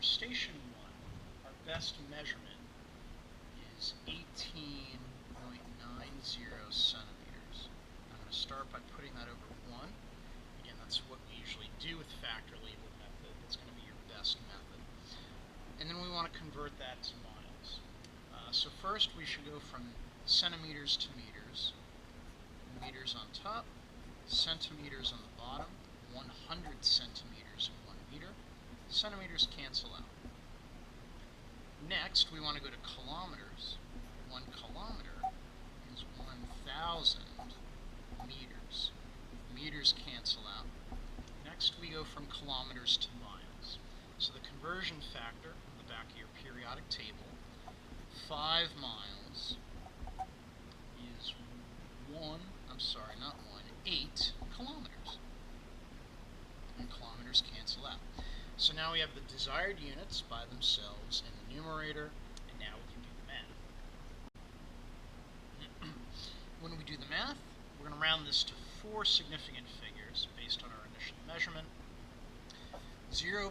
station 1, our best measurement is 18.90 centimeters. I'm going to start by putting that over 1. Again, that's what we usually do with factor label method. That's going to be your best method. And then we want to convert that to miles. So first we should go from centimeters to meters. Meters on top, centimeters on the bottom, 100 centimeters in 1 meter. Centimeters cancel out. Next, we want to go to kilometers. 1 kilometer is 1,000 meters. Meters cancel out. Next, we go from kilometers to miles. So the conversion factor on the back of your periodic table, 5 miles is 8 kilometers. And kilometers cancel out. So now we have the desired units by themselves in the numerator, and now we can do the math. When we do the math, we're going to round this to 4 significant figures based on our initial measurement. 0.0001181.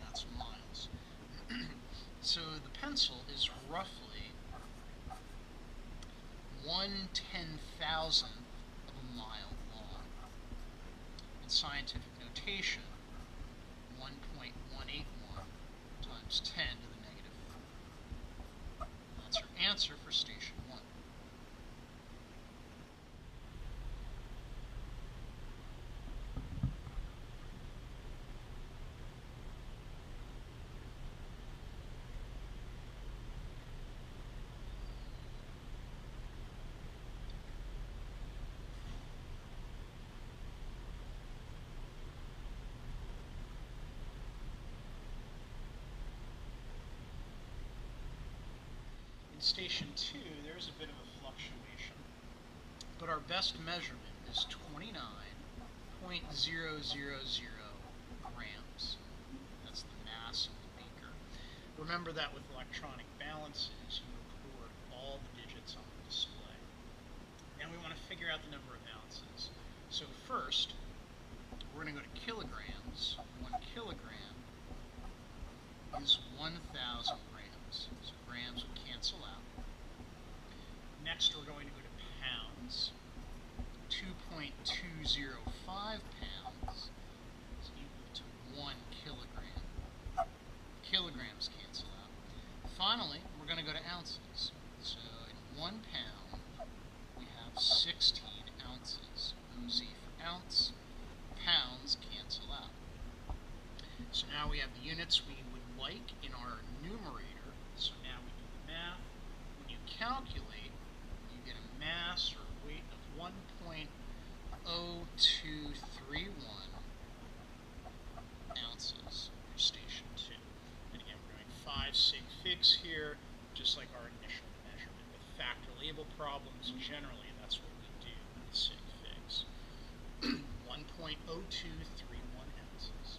That's miles. So the pencil is roughly 1/10,000th of a mile long. In scientific notation, 1.181 times 10 to the negative 4. That's our answer for station 1. In station 2, there's a bit of a fluctuation, but our best measurement is 29.000 grams. That's the mass of the beaker. Remember that with electronic balances, you record all the digits on the display. Now we want to figure out the number of ounces. So first, we're going to go to kilograms. 1 kilogram is 1,000 grams. So grams would cancel out. Next, we're going to go to pounds. 2.205 pounds is equal to 1 kilogram. Kilograms cancel out. Finally, we're going to go to ounces. So in 1 pound, we have 16 ounces. OZ for ounce. Pounds cancel out. So now we have the units we would like in our numerator. So now we do the math. When you calculate, you get a mass or weight of 1.0231 ounces for station 2. And again, we're doing 5 sig figs here, just like our initial measurement. With factor label problems, generally that's what we do with sig figs. 1.0231 ounces.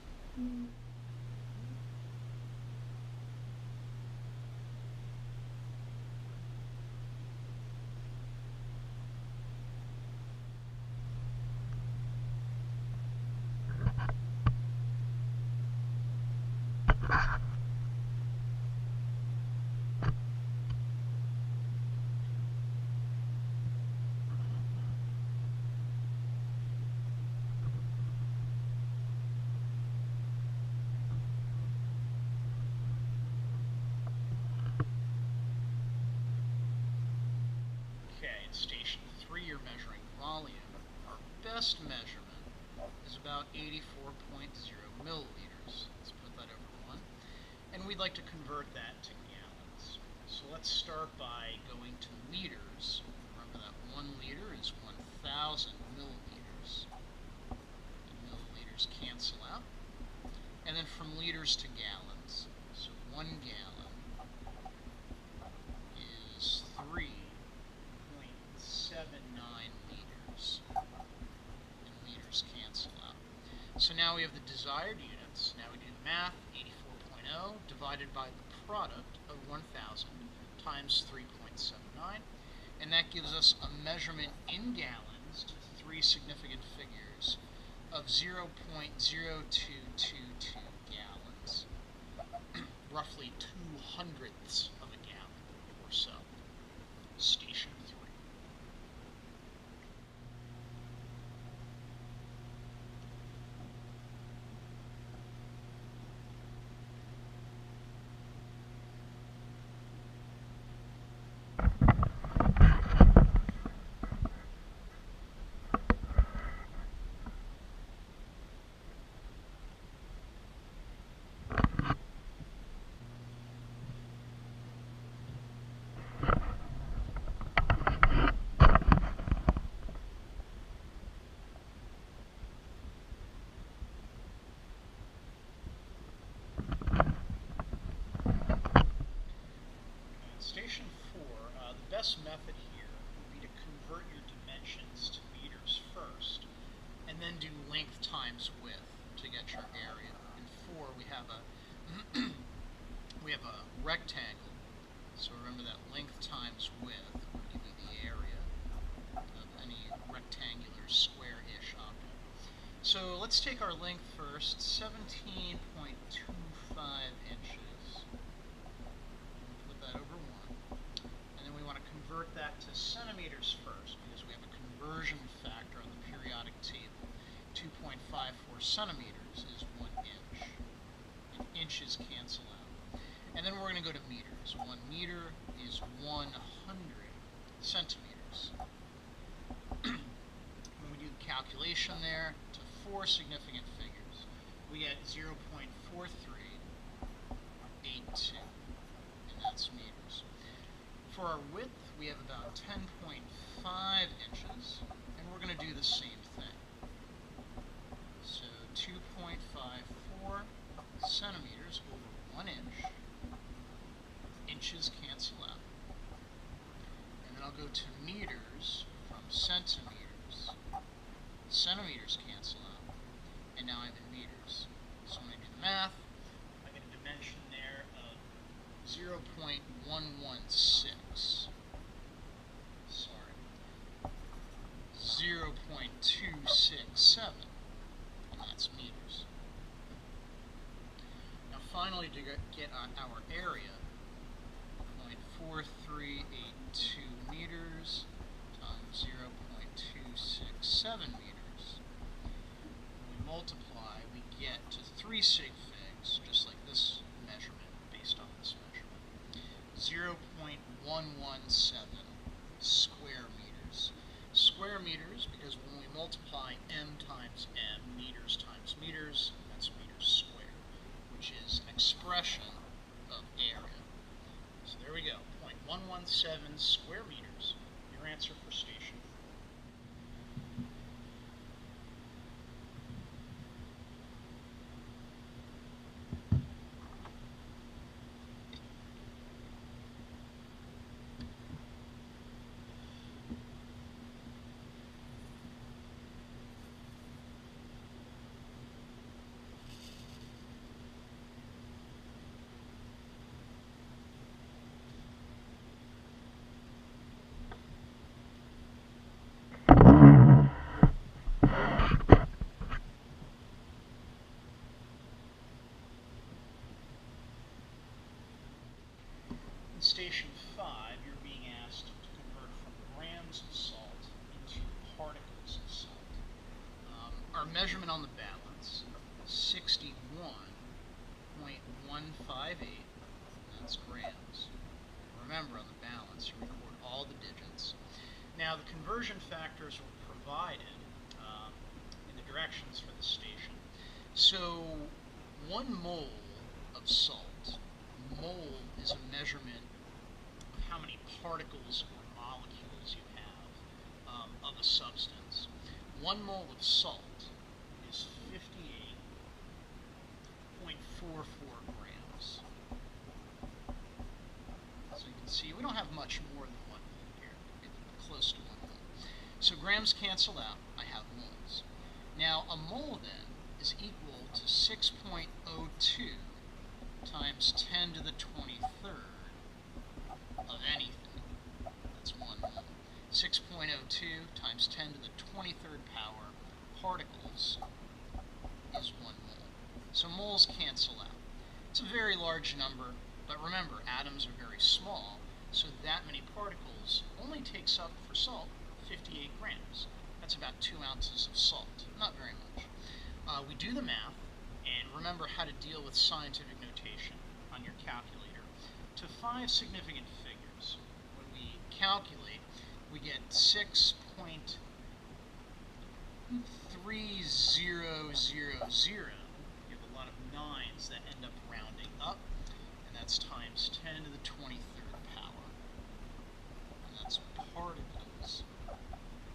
Station 3, you're measuring volume. Our best measurement is about 84.0 milliliters. Let's put that over 1. And we'd like to convert that to gallons. So let's start by going to liters. Remember that 1 liter is 1,000 milliliters. And milliliters cancel out. And then from liters to gallons. So 1 gallon is 3.79 liters, and liters cancel out. So now we have the desired units. Now we do the math. 84.0 divided by the product of 1,000 times 3.79, and that gives us a measurement in gallons to three significant figures of 0.0222 gallons, roughly 2/100ths of a gallon or so. Station 3. Station 4, the best method here would be to convert your dimensions to meters first, and then do length times width to get your area. In 4, we have a rectangle, so remember that length times width will give you the area of any rectangular square-ish object. So let's take our length first, 17.25 inches. Put that over 1. And then we want to convert that to centimeters first, because we have a conversion factor on the periodic table. 2.54 centimeters is 1 inch. And inches cancel out. And then we're going to go to meters. 1 meter is 100 centimeters. When we do the calculation there to 4 significant figures, we get 0.4382, and that's meters. For our width, we have about 10.5 inches, and we're going to do the same thing. So 2.54 centimeters over 1 inch. Inches cancel out. And then I'll go to meters from centimeters. Centimeters cancel out. And now I'm in meters. So when I do the math, I get a dimension there of 0.116. Sorry. 0.267. And that's meters. Now finally, to get our area, 0.4382 meters times 0.267 meters. When we multiply, we get to 3 sig figs, just like this measurement, based on this measurement. 0.117 square meters. Square meters, because when we multiply m times m, meters times meters, that's meters squared, which is expression of area. So there we go, 0.117 square meters, your answer for station 4. In Station 5, you're being asked to convert from grams of salt into particles of salt. Our measurement on the balance is 61.158, that's grams. Remember, on the balance, you record all the digits. Now, the conversion factors were provided in the directions for the station. So, 1 mole of salt, mole is a measurement of how many particles or molecules you have of a substance. 1 mole of salt is 58.44 grams. So you can see we don't have much more than 1 mole here. We're close to 1 mole. So grams cancel out. I have moles. Now a mole then is equal to 6.02 times 10 to the 23rd of anything. That's 1 mole. 6.02 times 10 to the 23rd power particles is 1 mole. So moles cancel out. It's a very large number, but remember, atoms are very small, so that many particles only takes up, for salt, 58 grams. That's about 2 ounces of salt. Not very much. We do the math, and remember how to deal with scientific notation on your calculator to 5 significant figures. When we calculate, we get 6.3000. You have a lot of 9s that end up rounding up, and that's times 10 to the 23rd power. And that's particles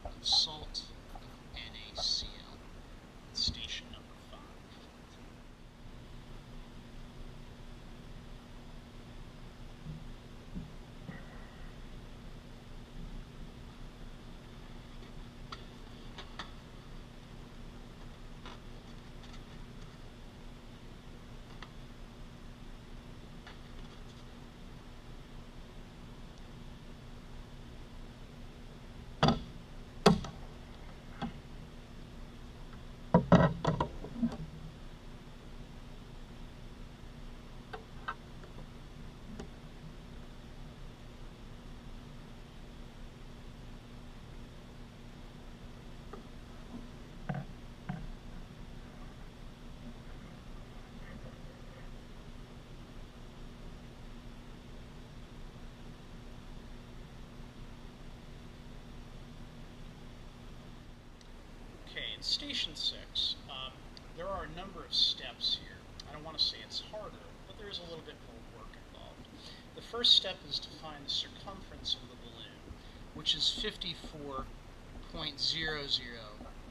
of salt of NaCl. Station number 5. Okay, in Station 6, there are a number of steps here. I don't want to say it's harder, but there is a little bit more work involved. The first step is to find the circumference of the balloon, which is 54.00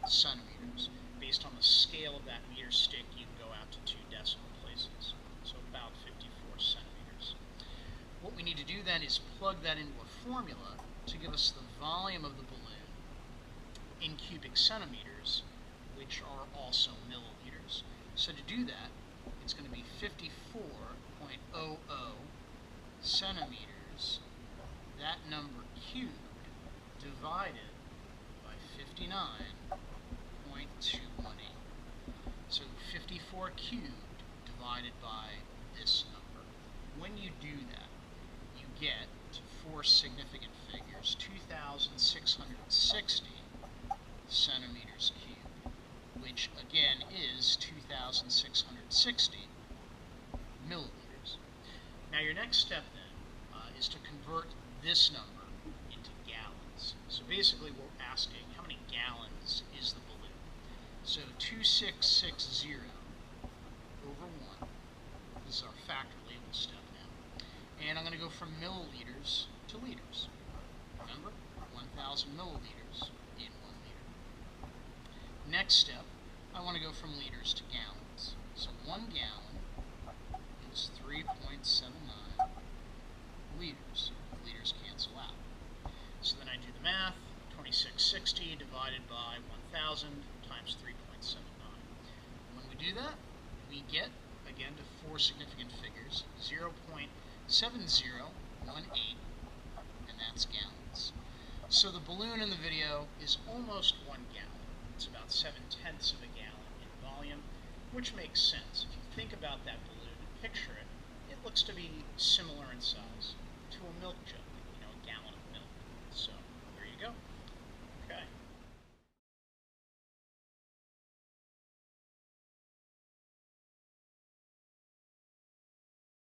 centimeters. Based on the scale of that meter stick, you can go out to 2 decimal places, so about 54 centimeters. What we need to do then is plug that into a formula to give us the volume of the balloon in cubic centimeters, which are also milliliters. So to do that, it's going to be 54.00 centimeters, that number cubed, divided by 59.218. So 54 cubed divided by this number. When you do that, you get to 4 significant figures, 2,660 centimeters cubed, which again is 2,660 milliliters. Now your next step then is to convert this number into gallons. So basically we're asking how many gallons is the balloon. So 2660 over 1. This is our factor label step now. And I'm going to go from milliliters to liters. Remember, 1,000 milliliters in 1 liter. Next step, I want to go from liters to gallons. So 1 gallon is 3.79 liters. Liters cancel out. So then I do the math, 2660 divided by 1,000 times 3.79. When we do that, we get, again, to 4 significant figures, 0.7018, and that's gallons. So the balloon in the video is almost 1 gallon. It's about 7/10 of a gallon in volume, which makes sense. If you think about that balloon and picture it, it looks to be similar in size to a milk jug.